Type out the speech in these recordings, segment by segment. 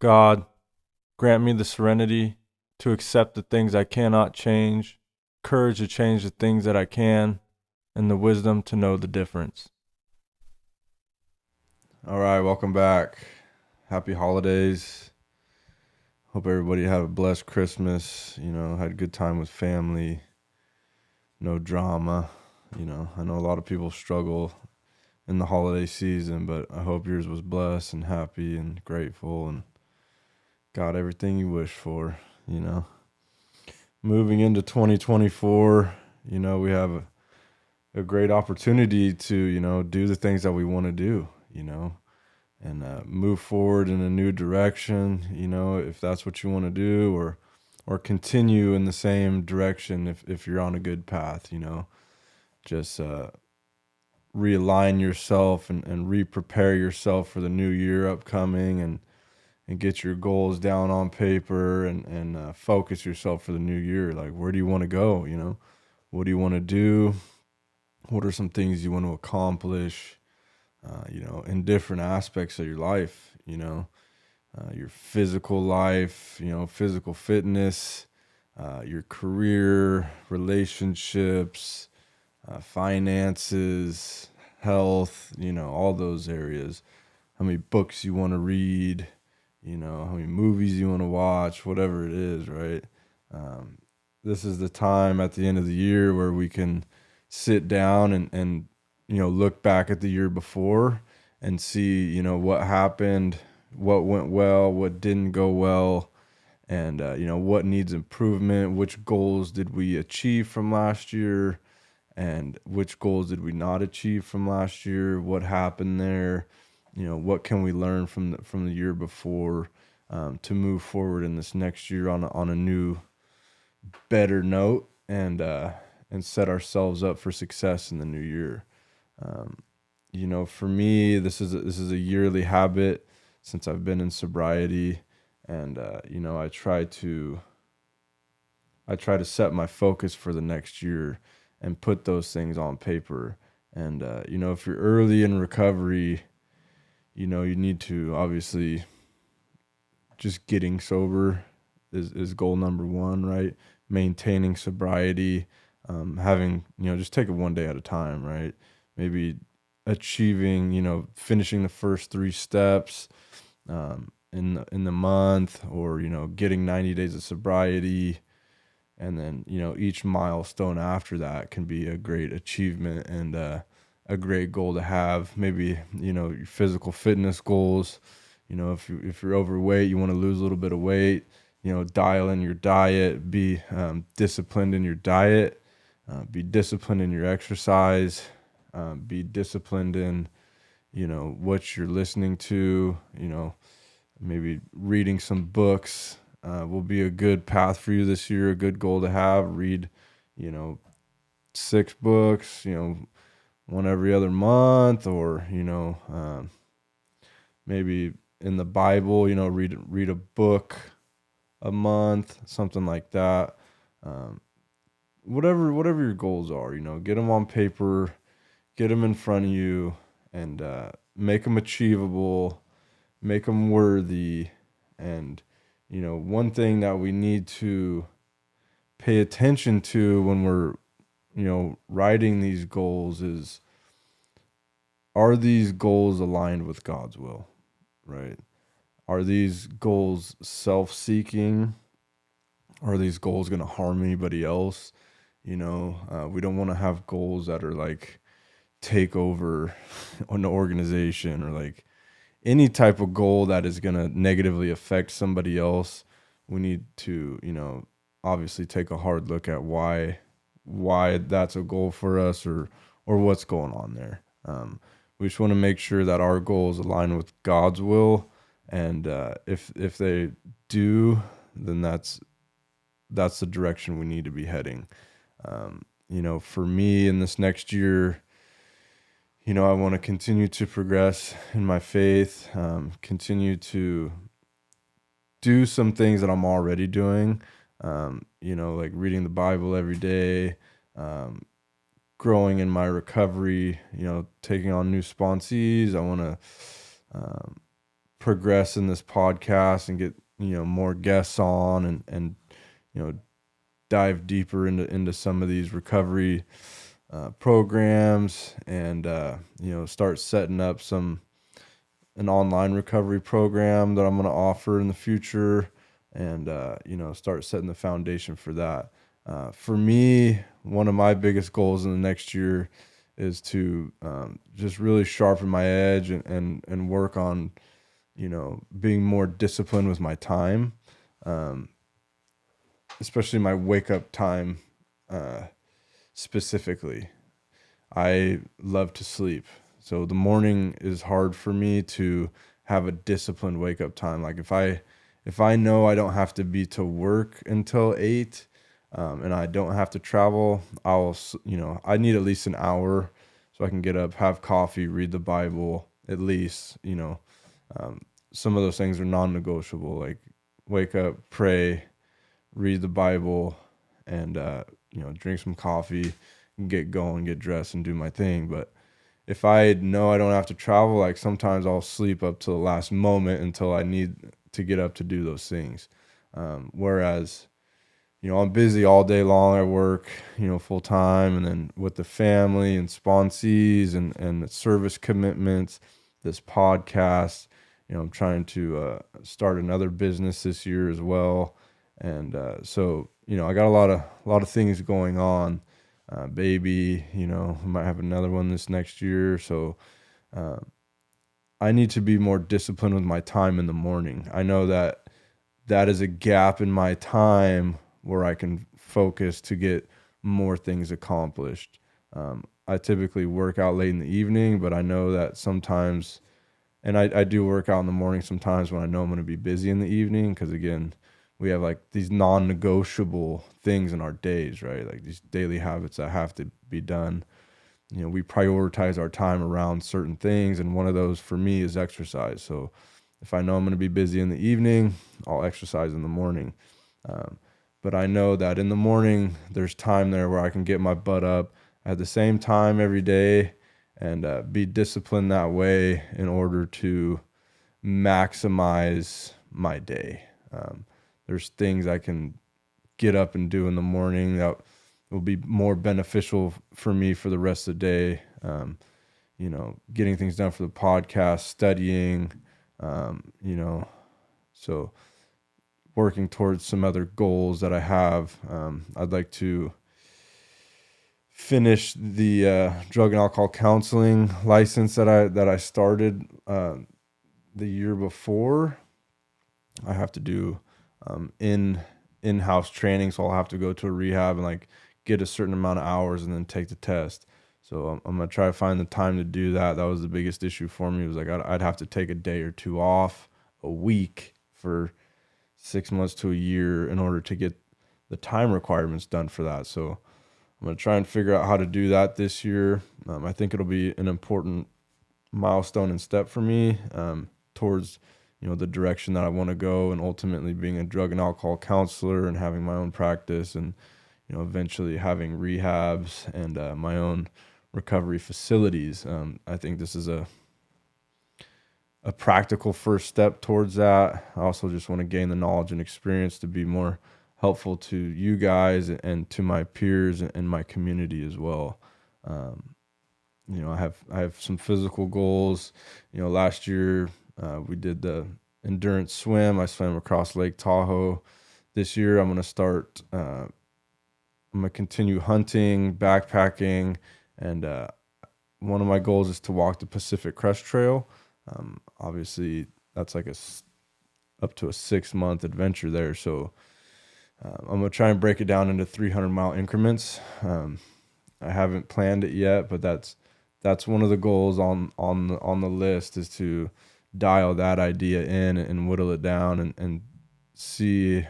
God, grant me the serenity to accept the things I cannot change, courage to change the things that I can, and the wisdom to know the difference. All right, welcome back. Happy holidays. Hope everybody had a blessed Christmas. Had a good time with family. No drama. I know a lot of people struggle in the holiday season, but I hope yours was blessed and happy and grateful and got everything you wish for. You know, moving into 2024, we have a great opportunity to, do the things that we want to do, and move forward in a new direction, if that's what you want to do, or continue in the same direction if you're on a good path, just realign yourself and re-prepare yourself for the new year upcoming and get your goals down on paper and focus yourself for the new year. Like, where do you want to go? What do you want to do? What are some things you want to accomplish? In different aspects of your life, your physical life, physical fitness, your career, relationships, finances, health, all those areas. How many books you want to read, how many movies you want to watch, whatever it is, right? This is the time at the end of the year where we can sit down and look back at the year before and see, what happened, what went well, what didn't go well, and, what needs improvement, which goals did we achieve from last year, and which goals did we not achieve from last year, what happened there, what can we learn from the year before, to move forward in this next year on a new, better note, and set ourselves up for success in the new year. For me, this is a yearly habit since I've been in sobriety, and I try to set my focus for the next year and put those things on paper. And if you're early in recovery, you need to obviously just getting sober is goal number one, right? Maintaining sobriety, having, just take it one day at a time, right? Maybe achieving, finishing the first 3 steps in the month, or, getting 90 days of sobriety. And then, each milestone after that can be a great achievement and a great goal to have. Maybe, your physical fitness goals. If you're overweight, you want to lose a little bit of weight, dial in your diet, be disciplined in your diet, be disciplined in your exercise, be disciplined in, what you're listening to, maybe reading some books will be a good path for you this year, a good goal to have. Read, 6 books, one every other month, or, maybe in the Bible, read a book a month, something like that. Whatever your goals are, get them on paper, get them in front of you, and make them achievable, make them worthy. And one thing that we need to pay attention to when we're writing these goals is, are these goals aligned with God's will, right? Are these goals self-seeking? Are these goals going to harm anybody else? We don't want to have goals that are like take over an organization, or like any type of goal that is going to negatively affect somebody else. We need to, obviously take a hard look at why that's a goal for us, or what's going on there. We just want to make sure that our goals align with God's will, and if they do, then that's the direction we need to be heading. For me in this next year, I want to continue to progress in my faith, continue to do some things that I'm already doing, like reading the Bible every day, growing in my recovery, taking on new sponsees. I want to progress in this podcast and get, more guests on and, dive deeper into some of these recovery programs and, start setting up an online recovery program that I'm going to offer in the future and, start setting the foundation for that. For me, one of my biggest goals in the next year is to just really sharpen my edge and work on, being more disciplined with my time, especially my wake up time specifically. I love to sleep. So the morning is hard for me to have a disciplined wake up time. Like if I know I don't have to be to work until 8, and I don't have to travel, I need at least an hour so I can get up, have coffee, read the Bible, at least, some of those things are non-negotiable, like wake up, pray, read the Bible, and, drink some coffee and get going, get dressed and do my thing. But if I know I don't have to travel, like sometimes I'll sleep up to the last moment until I need to get up to do those things. Whereas, I'm busy all day long. I work, full time, and then with the family and sponsees and the service commitments, this podcast, I'm trying to start another business this year as well. And so, I got a lot of things going on. Baby, I might have another one this next year. So I need to be more disciplined with my time in the morning. I know that is a gap in my time where I can focus to get more things accomplished. I typically work out late in the evening, but I know that sometimes, and I do work out in the morning sometimes when I know I'm going to be busy in the evening, because again, we have like these non-negotiable things in our days, right? Like these daily habits that have to be done. We prioritize our time around certain things, and one of those for me is exercise. So if I know I'm going to be busy in the evening, I'll exercise in the morning. But I know that in the morning, there's time there where I can get my butt up at the same time every day and be disciplined that way in order to maximize my day. There's things I can get up and do in the morning that will be more beneficial for me for the rest of the day. Getting things done for the podcast, studying, so working towards some other goals that I have. I'd like to finish the drug and alcohol counseling license that I started the year before. I have to do in-house training, so I'll have to go to a rehab and like get a certain amount of hours and then take the test. So I'm gonna try to find the time to do that. That was the biggest issue for me. It was like I'd have to take a day or two off a week for 6 months to a year in order to get the time requirements done for that. So I'm going to try and figure out how to do that this year. I think it'll be an important milestone and step for me towards, the direction that I want to go, and ultimately being a drug and alcohol counselor and having my own practice, and, eventually having rehabs and my own recovery facilities. I think this is a practical first step towards that. I also just want to gain the knowledge and experience to be more helpful to you guys and to my peers and my community as well. I have some physical goals. Last year we did the endurance swim. I swam across Lake Tahoe. This year I'm going to start. I'm going to continue hunting, backpacking, and one of my goals is to walk the Pacific Crest Trail. Obviously that's like up to a 6-month adventure there. So I'm going to try and break it down into 300-mile increments. I haven't planned it yet, but that's one of the goals on the list, is to dial that idea in and whittle it down and see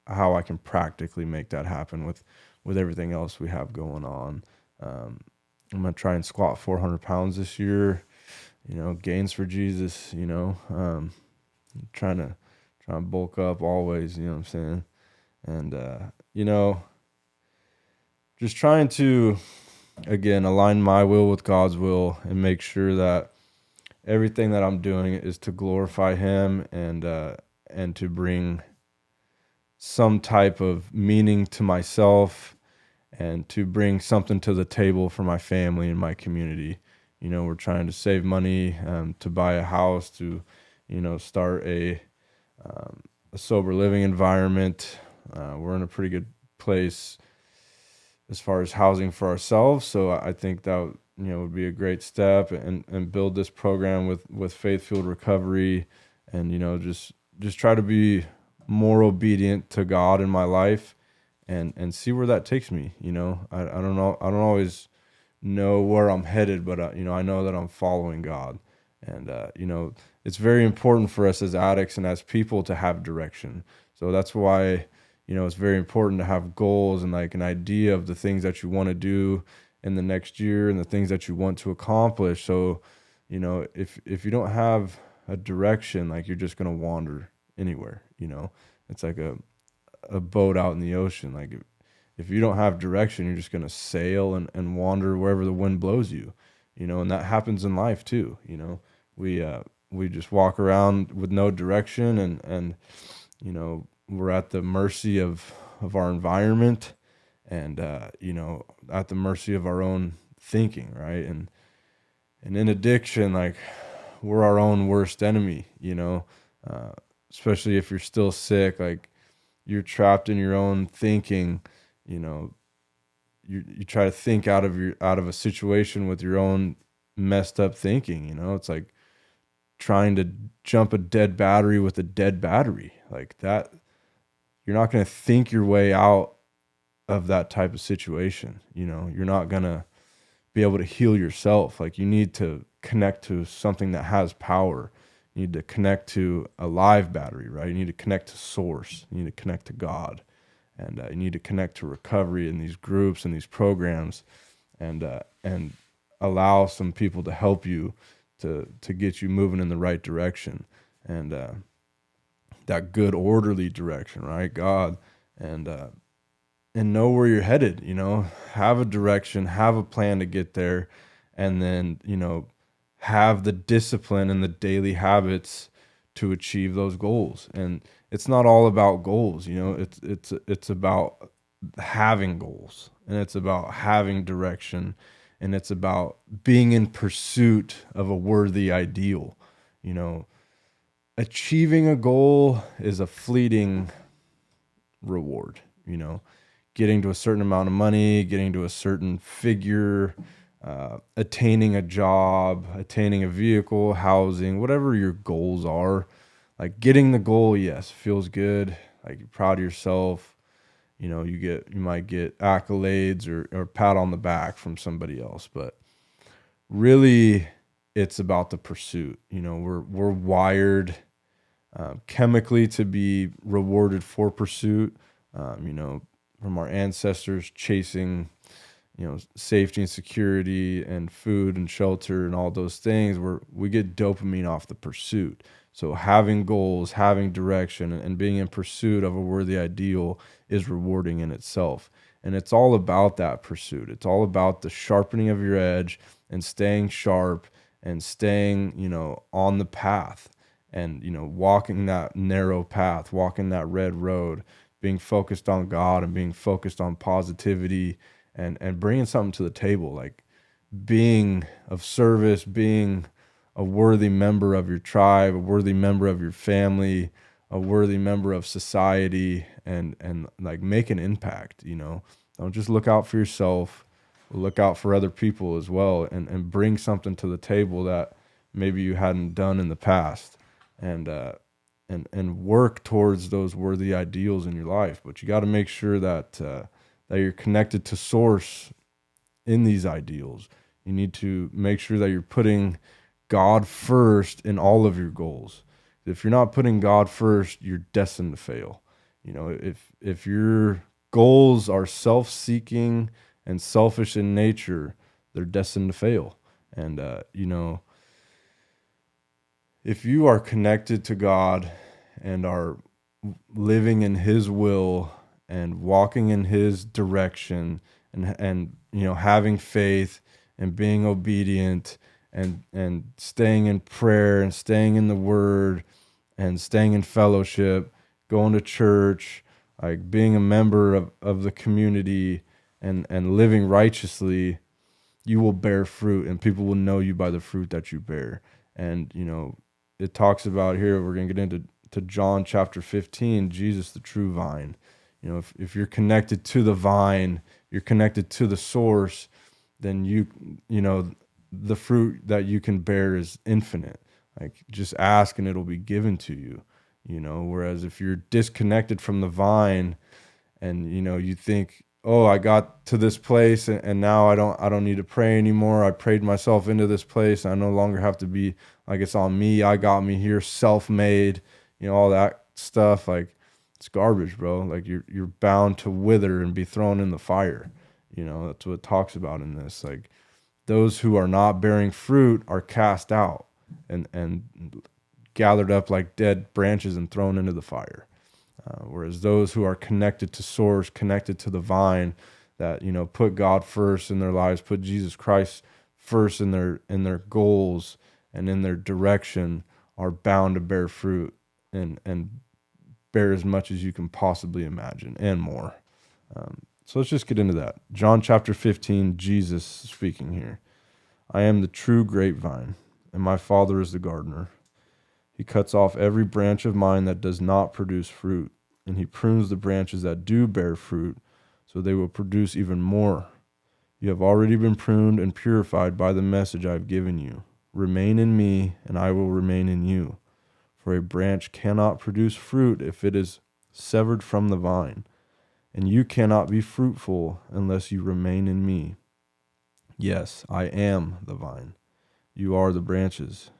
how I can practically make that happen with everything else we have going on. I'm going to try and squat 400 pounds this year. Gains for Jesus, trying to bulk up always, what I'm saying? And, just trying to, again, align my will with God's will and make sure that everything that I'm doing is to glorify Him and to bring some type of meaning to myself and to bring something to the table for my family and my community. We're trying to save money to buy a house, to start a sober living environment. We're in a pretty good place as far as housing for ourselves, so I think that would be a great step, and build this program with Faith Fueled Recovery, and just try to be more obedient to God in my life, and see where that takes me. I don't know, I don't always know where I'm headed, but I know that I'm following God, and it's very important for us as addicts and as people to have direction. So that's why it's very important to have goals and like an idea of the things that you want to do in the next year and the things that you want to accomplish. So if you don't have a direction, like, you're just going to wander anywhere. It's like a boat out in the ocean. Like, if you don't have direction, you're just going to sail and wander wherever the wind blows you, and that happens in life too. We just walk around with no direction, and we're at the mercy of our environment, and at the mercy of our own thinking, right? And in addiction, like, we're our own worst enemy, especially if you're still sick. Like, you're trapped in your own thinking. You try to think out of a situation with your own messed up thinking. It's like trying to jump a dead battery with a dead battery. Like that, you're not going to think your way out of that type of situation. You're not going to be able to heal yourself. Like, you need to connect to something that has power. You need to connect to a live battery, right? You need to connect to source. You need to connect to God, and you need to connect to recovery in these groups and these programs, and allow some people to help you to get you moving in the right direction, and that good orderly direction, right? God, and know where you're headed. Have a direction, have a plan to get there, and then have the discipline and the daily habits to achieve those goals. And it's not all about goals. It's about having goals, and it's about having direction, and it's about being in pursuit of a worthy ideal. Achieving a goal is a fleeting reward. Getting to a certain amount of money, getting to a certain figure, attaining a job, attaining a vehicle, housing, whatever your goals are. Like, getting the goal, yes, feels good. Like, you're proud of yourself. You might get accolades or pat on the back from somebody else, but really it's about the pursuit. We're wired chemically to be rewarded for pursuit. From our ancestors chasing, safety and security and food and shelter and all those things, where we get dopamine off the pursuit. So having goals, having direction, and being in pursuit of a worthy ideal is rewarding in itself. And it's all about that pursuit. It's all about the sharpening of your edge and staying sharp and staying, on the path, and, walking that narrow path, walking that red road, being focused on God and being focused on positivity, and bringing something to the table, like being of service, being a worthy member of your tribe, a worthy member of your family, a worthy member of society, and like make an impact. Don't just look out for yourself, look out for other people as well, and bring something to the table that maybe you hadn't done in the past, and work towards those worthy ideals in your life. But you got to make sure that that you're connected to source in these ideals. You need to make sure that you're putting God first in all of your goals. If you're not putting God first, you're destined to fail. If your goals are self-seeking and selfish in nature, they're destined to fail. And if you are connected to God and are living in His will and walking in His direction, and having faith and being obedient and staying in prayer and staying in the word and staying in fellowship, going to church, like being a member of the community and living righteously, you will bear fruit and people will know you by the fruit that you bear. And, it talks about here, we're going to get into John chapter 15, Jesus, the true vine. If you're connected to the vine, you're connected to the source, then the fruit that you can bear is infinite. Like just ask and it'll be given to you, whereas if you're disconnected from the vine and, you think, oh, I got to this place and now I don't need to pray anymore. I prayed myself into this place. I no longer have to be like it's on me. I got me here, self-made, all that stuff. Like it's garbage, bro. Like you're bound to wither and be thrown in the fire. That's what it talks about in this. Like those who are not bearing fruit are cast out and gathered up like dead branches and thrown into the fire. Whereas those who are connected to source, connected to the vine, that put God first in their lives, put Jesus Christ first in their goals and in their direction, are bound to bear fruit and bear as much as you can possibly imagine and more. So let's just get into that. John chapter 15, Jesus speaking here. I am the true grapevine, and my Father is the gardener. He cuts off every branch of mine that does not produce fruit, and he prunes the branches that do bear fruit, so they will produce even more. You have already been pruned and purified by the message I have given you. Remain in me, and I will remain in you. For a branch cannot produce fruit if it is severed from the vine, and you cannot be fruitful unless you remain in me. Yes, I am the vine. You are the branches.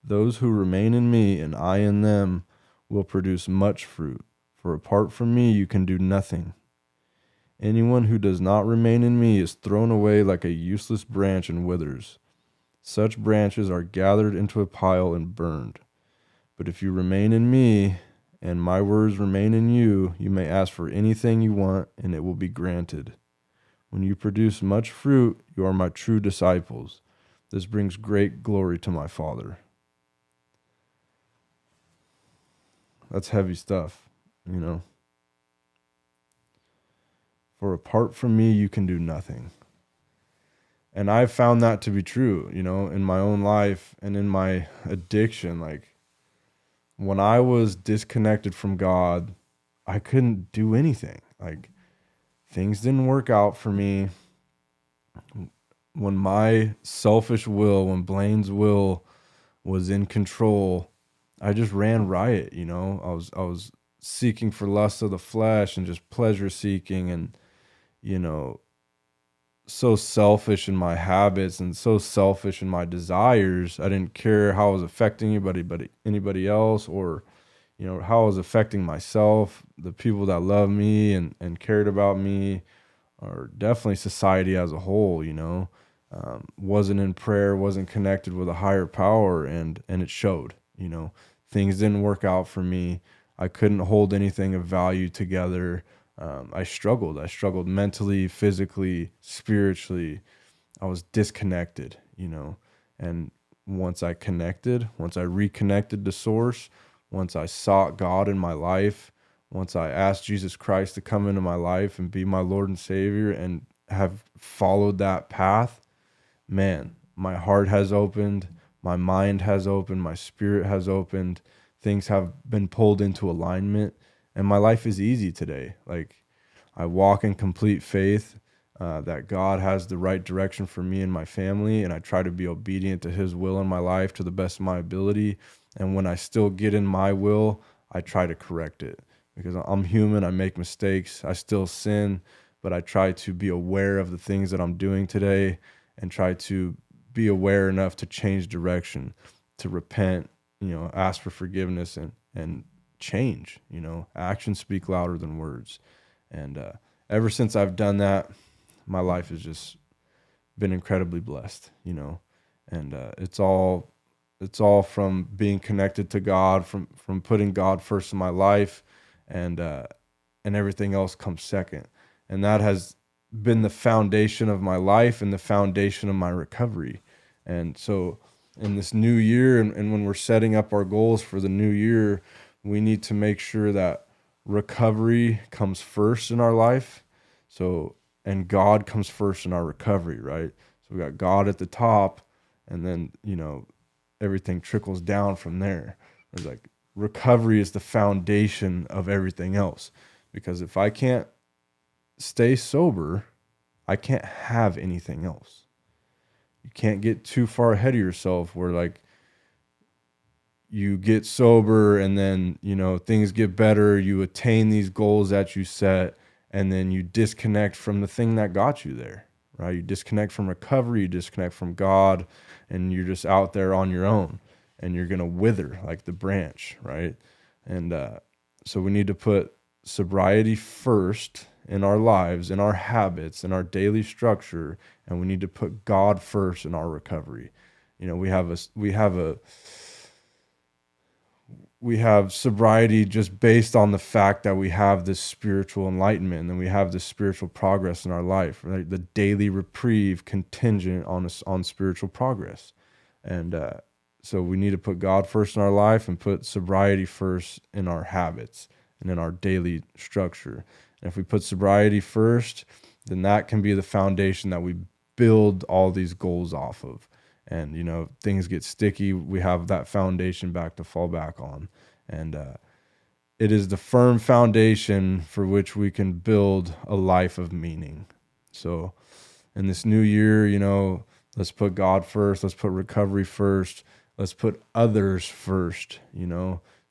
Those who remain in me and I in them will produce much fruit, for apart from me you can do nothing. Anyone who does not remain in me is thrown away like a useless branch and withers. Such branches are gathered into a pile and burned. But if you remain in me and my words remain in you, you may ask for anything you want and it will be granted. When you produce much fruit, you are my true disciples. This brings great glory to my Father. That's heavy stuff, For apart from me, you can do nothing. And I've found that to be true, in my own life and in my addiction. Like when I was disconnected from God, I couldn't do anything. Like things didn't work out for me. When my selfish will, when Blaine's will was in control, I just ran riot, I was seeking for lust of the flesh and just pleasure seeking and, so selfish in my habits and so selfish in my desires. I didn't care how I was affecting anybody else or, how I was affecting myself, the people that loved me and cared about me, or definitely society as a whole, wasn't in prayer, wasn't connected with a higher power, and it showed, things didn't work out for me. I couldn't hold anything of value together. I struggled mentally, physically, spiritually. I was disconnected, and once I reconnected to source, once I sought God in my life, once I asked Jesus Christ to come into my life and be my Lord and Savior and have followed that path, man, my heart has opened, my mind has opened, my spirit has opened, things have been pulled into alignment, and my life is easy today. Like I walk in complete faith that God has the right direction for me and my family, and I try to be obedient to his will in my life to the best of my ability. And when I still get in my will, I try to correct it because I'm human. I make mistakes. I still sin, but I try to be aware of the things that I'm doing today and try to be aware enough to change direction, to repent, ask for forgiveness and change. Actions speak louder than words. And ever since I've done that, my life has just been incredibly blessed, and it's all from being connected to God, from putting God first in my life, and everything else comes second. And that has been the foundation of my life and the foundation of my recovery. And so in this new year, and when we're setting up our goals for the new year, we need to make sure that recovery comes first in our life. So, and God comes first in our recovery, right? So we got God at the top, and then, everything trickles down from there. It's like recovery is the foundation of everything else. Because if I can't stay sober, I can't have anything else. You can't get too far ahead of yourself where like you get sober and then, things get better, you attain these goals that you set, and then you disconnect from the thing that got you there, right? You disconnect from recovery, you disconnect from God, and you're just out there on your own, and you're going to wither like the branch, right? And so we need to put sobriety first in our lives, in our habits, in our daily structure, and we need to put God first in our recovery. We have sobriety just based on the fact that we have this spiritual enlightenment and we have this spiritual progress in our life, right? The daily reprieve contingent on spiritual progress. And so we need to put God first in our life and put sobriety first in our habits and in our daily structure. And if we put sobriety first, then that can be the foundation that we build all these goals off of. And, things get sticky, we have that foundation back to fall back on. And it is the firm foundation for which we can build a life of meaning. So in this new year, let's put God first. Let's put recovery first. Let's put others first.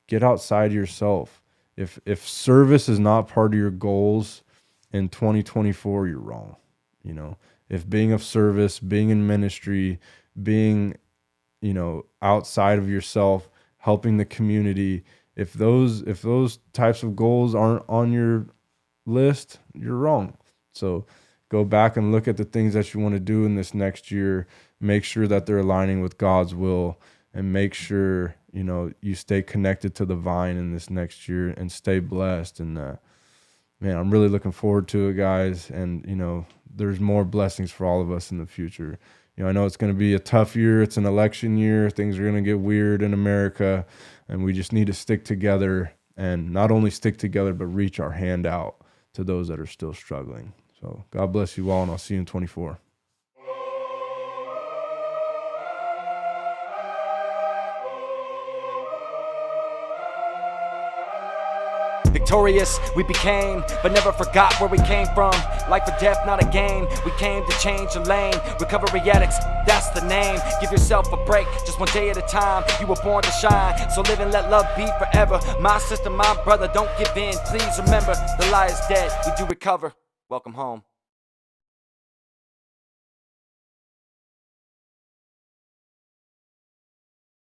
Get outside yourself. If service is not part of your goals in 2024, you're wrong. If being of service, being in ministry, being, outside of yourself, helping the community, if those types of goals aren't on your list, you're wrong. So go back and look at the things that you want to do in this next year. Make sure that they're aligning with God's will, and make sure, you stay connected to the vine in this next year and stay blessed. And man, I'm really looking forward to it, guys. And, there's more blessings for all of us in the future. I know it's going to be a tough year. It's an election year. Things are going to get weird in America, and we just need to stick together, and not only stick together, but reach our hand out to those that are still struggling. So God bless you all, and I'll see you in 24. Victorious we became, but never forgot where we came from. Life or death, not a game. We came to change the lane. Recovery addicts, that's the name. Give yourself a break, just one day at a time. You were born to shine, so live and let love be forever. My sister, my brother, don't give in. Please remember, the lie is dead. We do recover. Welcome home.